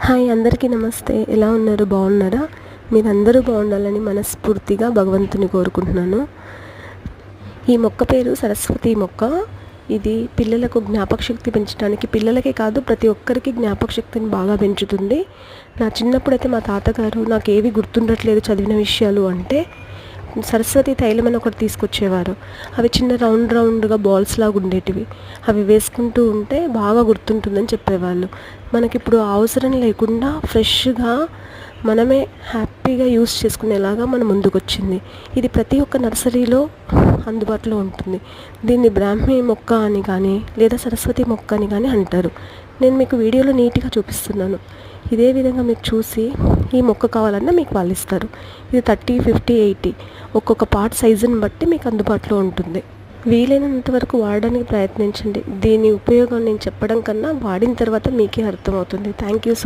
Hi అందరికీ నమస్తే. ఎలా ఉన్నారు? బాగున్నారా? మీరందరూ బాగుండాలని మనస్ఫూర్తిగా భగవంతుని కోరుకుంటున్నాను. ఈ మొక్క పేరు సరస్వతి మొక్క. ఇది పిల్లలకు జ్ఞాపక శక్తి పెంచడానికి, పిల్లలకే కాదు ప్రతి ఒక్కరికి జ్ఞాపక శక్తిని బాగా పెంచుతుంది. నా చిన్నప్పుడైతే మా తాతగారు నాకు ఏవి గుర్తుండట్లేదు చదివిన విషయాలు అంటే సరస్వతి తైలం అని ఒకటి తీసుకొచ్చేవారు. అవి చిన్న రౌండ్గా బాల్స్ లాగా ఉండేటివి. అవి వేసుకుంటూ ఉంటే బాగా గుర్తుంటుందని చెప్పేవాళ్ళు. మనకిప్పుడు అవసరం లేకుండా ఫ్రెష్గా మనమే హ్యాపీగా యూస్ చేసుకునేలాగా మన ముందుకొచ్చింది. ఇది ప్రతి ఒక్క నర్సరీలో అందుబాటులో ఉంటుంది. దీన్ని బ్రాహ్మీ మొక్క అని కానీ లేదా సరస్వతి మొక్క అని కానీ అంటారు. నేను మీకు వీడియోలో నీట్గా చూపిస్తున్నాను. ఇదే విధంగా మీరు చూసి ఈ మొక్క కావాలన్నా మీకు వాళ్ళు ఇస్తారు. ఇది 30, 50, 80 ఒక్కొక్క పార్ట్ సైజుని బట్టి మీకు అందుబాటులో ఉంటుంది. వీలైనంత వరకు వాడడానికి ప్రయత్నించండి. దీని ఉపయోగం నేను చెప్పడం కన్నా వాడిన తర్వాత మీకే అర్థమవుతుంది. Thank you so